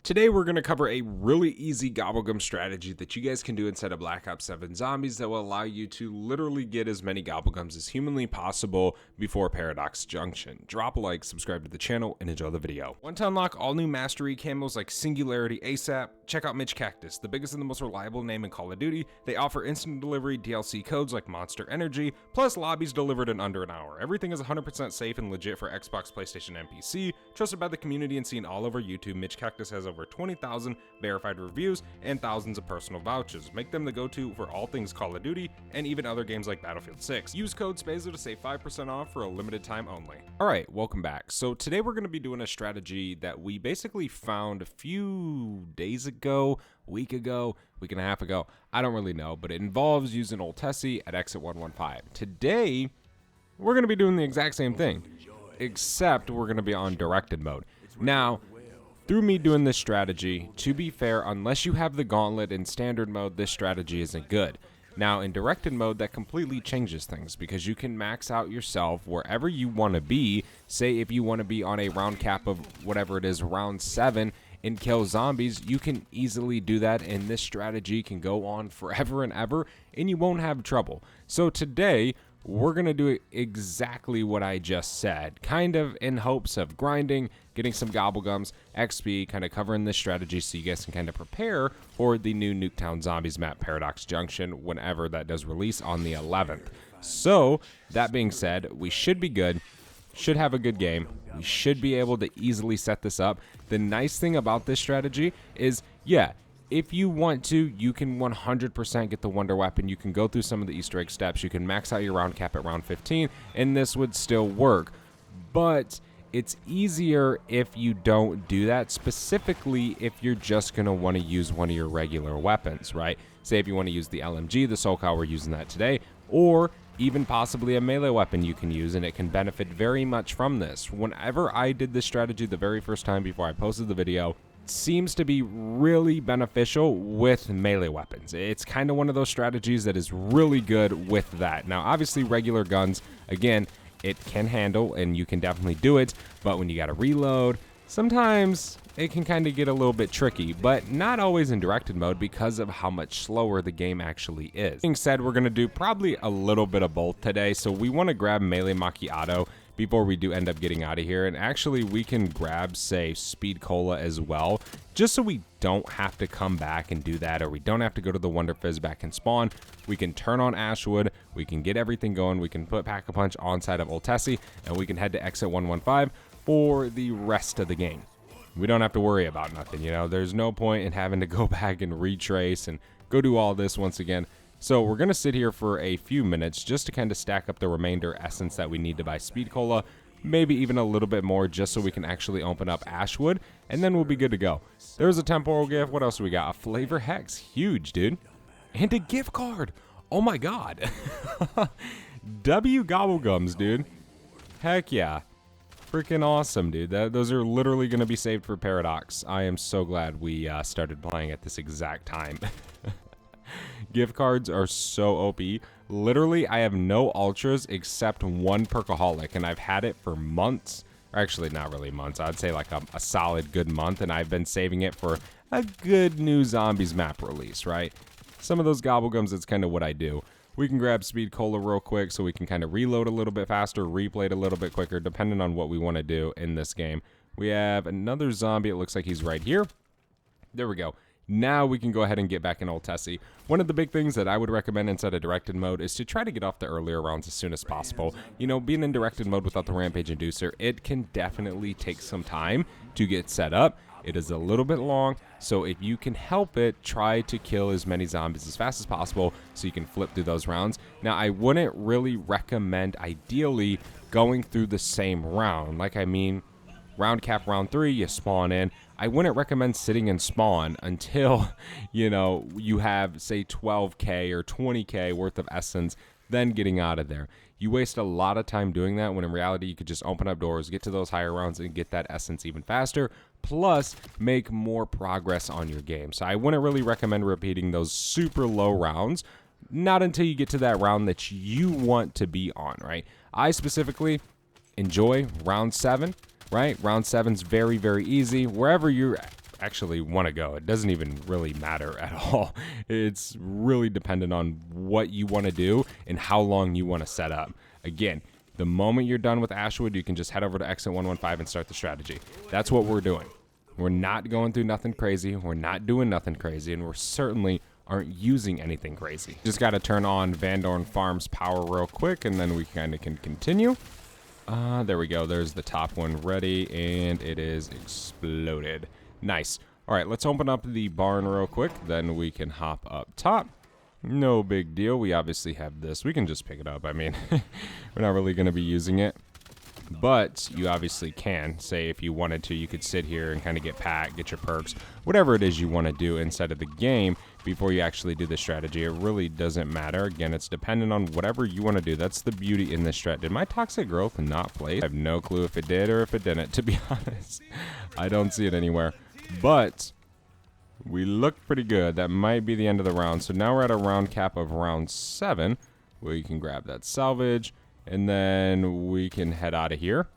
Today we're going to cover a really easy gobblegum strategy that you guys can do inside of Black Ops 7 Zombies that will allow you to literally get as many gobblegums as humanly possible before Paradox Junction. Drop a like, subscribe to the channel, and enjoy the video. Want to unlock all new mastery camos like Singularity ASAP? Check out Mitch Cactus, the biggest and the most reliable name in Call of Duty. They offer instant delivery DLC codes like Monster Energy, plus lobbies delivered in under an hour. Everything is 100% safe and legit for Xbox, PlayStation, and PC. Trusted by the community and seen all over YouTube, Mitch Cactus has over 20,000 verified reviews and thousands of personal vouchers. Make them the go-to for all things Call of Duty and even other games like Battlefield 6. Use code SPAZO to save 5% off for a limited time only. Alright, welcome back. So today we're going to be doing a strategy that we basically found a few days ago, week and a half ago. I don't really know, but it involves using Old Tessie at exit 115. Today, we're going to be doing the exact same thing, except we're going to be on directed mode. Now, through me doing this strategy, to be fair, unless you have the gauntlet in standard mode, this strategy isn't good. Now, in directed mode, that completely changes things because you can max out yourself wherever you want to be. Say if you want to be on a round cap of whatever it is, round 7, and kill zombies, you can easily do that, and this strategy can go on forever and ever, and you won't have trouble. So today, we're going to do exactly what I just said, kind of in hopes of grinding, getting some gobblegums, XP, kind of covering this strategy so you guys can kind of prepare for the new Nuketown Zombies map, Paradox Junction, whenever that does release on the 11th. So, that being said, we should be good, should have a good game, we should be able to easily set this up. The nice thing about this strategy is, yeah, if you want to, you can 100% get the Wonder Weapon. You can go through some of the Easter egg steps. You can max out your round cap at round 15, and this would still work. But it's easier if you don't do that, specifically if you're just going to want to use one of your regular weapons, right? Say if you want to use the LMG, the SoCal, we're using that today, or even possibly a melee weapon you can use, and it can benefit very much from this. Whenever I did this strategy the very first time before I posted the video, seems to be really beneficial with melee weapons. It's kind of one of those strategies that is really good with that. Now, obviously, regular guns, again, it can handle, and you can definitely do it, but when you gotta reload, sometimes it can kind of get a little bit tricky, but not always in directed mode because of how much slower the game actually is. That being said, we're gonna do probably a little bit of both today, so we want to grab Melee Macchiato before we do end up getting out of here, and actually we can grab, say, Speed Cola as well, just so we don't have to come back and do that, or we don't have to go to the Wonder Fizz back and spawn. We can turn on Ashwood, we can get everything going, we can put Pack-a-Punch on side of Old Tessie, and we can head to exit 115 for the rest of the game. We don't have to worry about nothing, you know, there's no point in having to go back and retrace and go do all this once again. So we're going to sit here for a few minutes just to kind of stack up the remainder essence that we need to buy Speed Cola, maybe even a little bit more just so we can actually open up Ashwood, and then we'll be good to go. There's a temporal gift. What else do we got? A Flavor Hex. Huge, dude. And a gift card. Oh my god. W Gobblegums, dude. Heck yeah. Freaking awesome, dude. Those are literally going to be saved for Paradox. I am so glad we started playing at this exact time. Gift cards are so OP. Literally, I have no ultras except one Perkaholic, and I've had it for months. Or actually, not really months. I'd say like a solid good month, and I've been saving it for a good new Zombies map release, right? Some of those gobblegums, it's kind of what I do. We can grab Speed Cola real quick so we can kind of reload a little bit faster, replay it a little bit quicker, depending on what we want to do in this game. We have another zombie. It looks like he's right here. There we go. Now we can go ahead and get back in Old Tessie. One of the big things that I would recommend inside of directed mode is to try to get off the earlier rounds as soon as possible. You know, being in directed mode without the Rampage Inducer, it can definitely take some time to get set up. It is a little bit long, so if you can help it, try to kill as many zombies as fast as possible so you can flip through those rounds. Now, I wouldn't really recommend, ideally, going through the same round. Like, I mean, round cap round 3, you spawn in. I wouldn't recommend sitting in spawn until, you know, you have, say, 12k or 20k worth of essence, then getting out of there. You waste a lot of time doing that when in reality you could just open up doors, get to those higher rounds, and get that essence even faster, plus make more progress on your game. So I wouldn't really recommend repeating those super low rounds, not until you get to that round that you want to be on, right? I specifically enjoy round 7. Right? Round 7's very, very easy. Wherever you're actually want to go. It doesn't even really matter at all. It's really dependent on what you want to do and how long you want to set up. Again, the moment you're done with Ashwood, you can just head over to exit 115 and start the strategy. That's what we're doing. We're not going through nothing crazy. We're not doing nothing crazy, and we're certainly aren't using anything crazy. Just got to turn on Van Dorn Farms power real quick, and then we kind of can continue. There we go. There's the top one ready, and it is exploded. Nice. All right, let's open up the barn real quick. Then we can hop up top. No big deal. We obviously have this. We can just pick it up. I mean, we're not really going to be using it. But you obviously can. Say if you wanted to, you could sit here and kind of get packed, get your perks, whatever it is you want to do inside of the game before you actually do the strategy. It really doesn't matter. Again, it's dependent on whatever you want to do. That's the beauty in this strat. Did my toxic growth not play? I have no clue if it did or if it didn't, to be honest. I don't see it anywhere. But we look pretty good. That might be the end of the round. So now we're at a round cap of round 7, where you can grab that salvage. And then we can head out of here.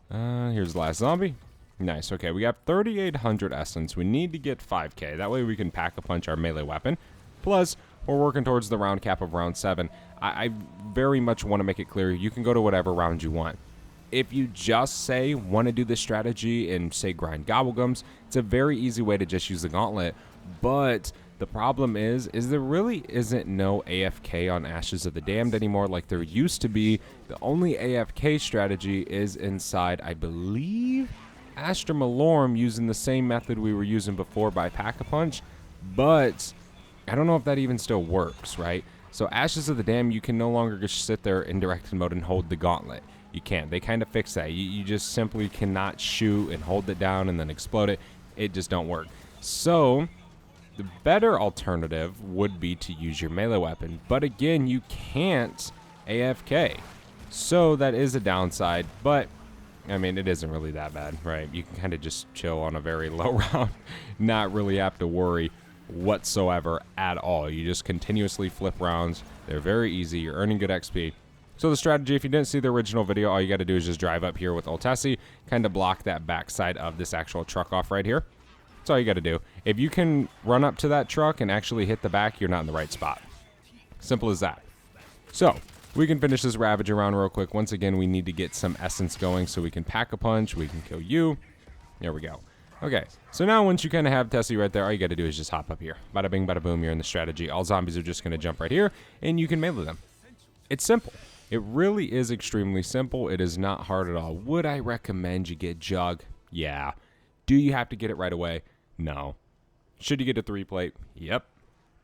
Here's the last zombie. Nice. Okay, we got 3,800 essence. We need to get 5k. That way we can pack a punch our melee weapon. Plus, we're working towards the round cap of round 7. I very much want to make it clear you can go to whatever round you want. If you just say want to do this strategy and say grind gobblegums, it's a very easy way to just use the gauntlet. But the problem is there really isn't no AFK on Ashes of the Damned anymore like there used to be. The only AFK strategy is inside, I believe, Astra Malorm, using the same method we were using before by Pack-a-Punch. But I don't know if that even still works, right? So Ashes of the Damned, you can no longer just sit there in directed mode and hold the gauntlet. You can't. They kind of fixed that. You just simply cannot shoot and hold it down and then explode it. It just don't work. So the better alternative would be to use your melee weapon. But again, you can't AFK. So that is a downside. But, I mean, it isn't really that bad, right? You can kind of just chill on a very low round. Not really have to worry whatsoever at all. You just continuously flip rounds. They're very easy. You're earning good XP. So the strategy, if you didn't see the original video, all you got to do is just drive up here with Ultesi, kind of block that backside of this actual truck off right here. That's all you got to do. If you can run up to that truck and actually hit the back, you're not in the right spot. Simple as that. So we can finish this Ravage around real quick. Once again, we need to get some essence going so we can pack a punch. We can kill you. There we go. Okay, so now once you kind of have Tessie right there, all you got to do is just hop up here. Bada bing, bada boom, you're in the strategy. All zombies are just going to jump right here, and you can melee them. It's simple. It really is extremely simple. It is not hard at all. Would I recommend you get Jug? Yeah. Do you have to get it right away? No. Should you get a 3-plate? Yep.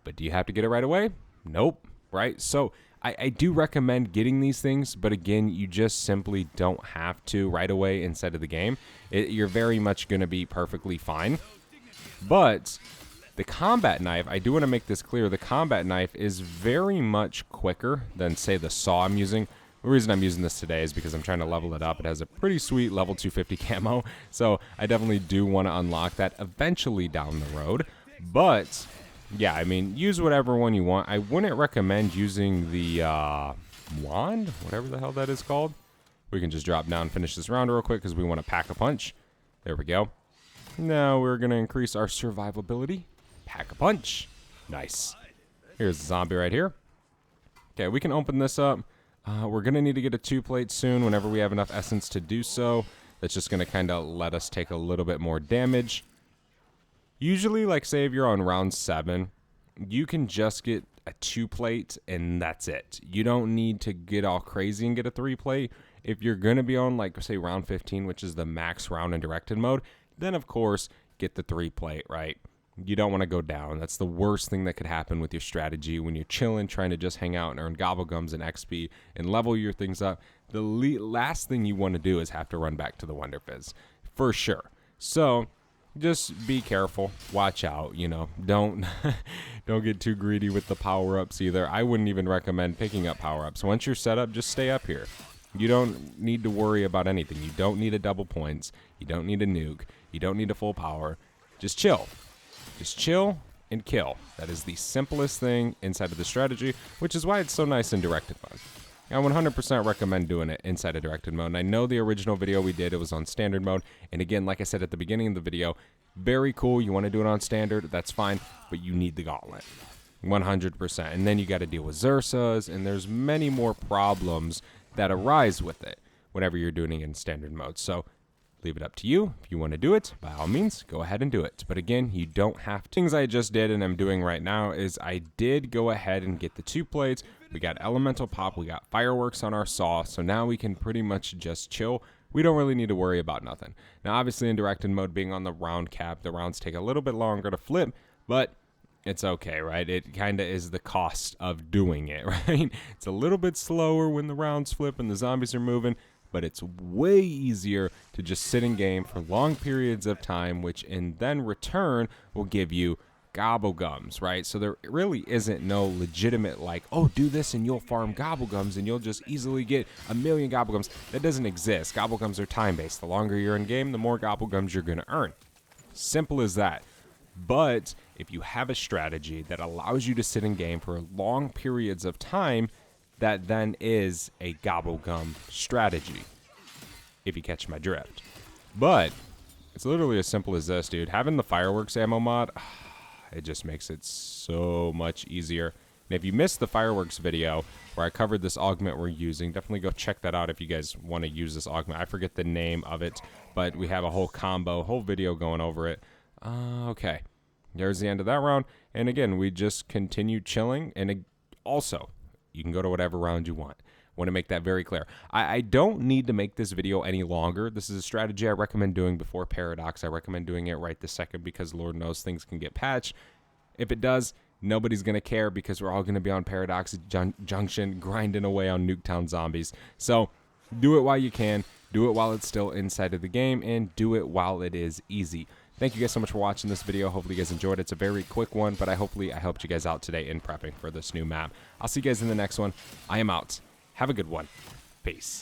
But do you have to get it right away? Nope. Right? So I do recommend getting these things, but again, you just simply don't have to right away inside of the game. You're very much going to be perfectly fine. But the combat knife, I do want to make this clear, the combat knife is very much quicker than, say, the saw I'm using. The reason I'm using this today is because I'm trying to level it up. It has a pretty sweet level 250 camo, so I definitely do want to unlock that eventually down the road. But yeah, I mean, use whatever one you want. I wouldn't recommend using the wand, whatever the hell that is called. We can just drop down and finish this round real quick because we want to pack a punch. There we go. Now we're going to increase our survivability. Pack a punch. Nice. Here's the zombie right here. Okay, we can open this up. We're going to need to get a 2-plate soon whenever we have enough essence to do so. That's just going to kind of let us take a little bit more damage. Usually, like, say if you're on round 7, you can just get a 2-plate and that's it. You don't need to get all crazy and get a 3-plate. If you're going to be on, like, say round 15, which is the max round in directed mode, then of course get the 3-plate, right? You don't want to go down. That's the worst thing that could happen with your strategy when you're chilling, trying to just hang out and earn gobblegums and XP and level your things up. The last thing you want to do is have to run back to the Wonder Fizz, for sure. So just be careful, watch out, you know, don't get too greedy with the power-ups either. I wouldn't even recommend picking up power-ups. Once you're set up, just stay up here. You don't need to worry about anything. You don't need a double points. You don't need a nuke. You don't need a full power. Just chill. Just chill and kill. That is the simplest thing inside of the strategy, which is why it's so nice in directed mode. I 100% recommend doing it inside of directed mode. And I know the original video we did, it was on standard mode. And again, like I said at the beginning of the video, very cool. You want to do it on standard, that's fine, but you need the gauntlet. 100%. And then you got to deal with Xursas, and there's many more problems that arise with it whenever you're doing it in standard mode. So leave it up to you. If you want to do it, by all means, go ahead and do it. But again, you don't have to. Things I just did and I'm doing right now is I did go ahead and get the 2 plates. We got elemental pop, we got fireworks on our saw, so now we can pretty much just chill. We don't really need to worry about nothing. Now, obviously, in directed mode, being on the round cap, the rounds take a little bit longer to flip, but it's okay, right? It kind of is the cost of doing it, right? It's a little bit slower when the rounds flip and the zombies are moving, but it's way easier to just sit in game for long periods of time, which in then return will give you gobblegums, right? So there really isn't no legitimate like, oh, do this and you'll farm gobblegums and you'll just easily get 1,000,000 gobblegums. That doesn't exist. Gobblegums are time-based. The longer you're in game, the more gobblegums you're going to earn. Simple as that. But if you have a strategy that allows you to sit in game for long periods of time, that then is a gobblegum strategy, if you catch my drift. But it's literally as simple as this, dude. Having the fireworks ammo mod, it just makes it so much easier. And if you missed the fireworks video where I covered this augment we're using, definitely go check that out if you guys want to use this augment. I forget the name of it, but we have a whole combo, whole video going over it. Okay, there's the end of that round. And again, we just continue chilling. And also, you can go to whatever round you want. Want to make that very clear. I don't need to make this video any longer. This is a strategy I recommend doing before Paradox. I recommend doing it right this second because Lord knows things can get patched. If it does, nobody's going to care because we're all going to be on Paradox Junction grinding away on Nuketown zombies. So do it while you can. Do it while it's still inside of the game, and do it while it is easy. Thank you guys so much for watching this video. Hopefully you guys enjoyed it. It's a very quick one, but hopefully I helped you guys out today in prepping for this new map. I'll see you guys in the next one. I am out. Have a good one. Peace.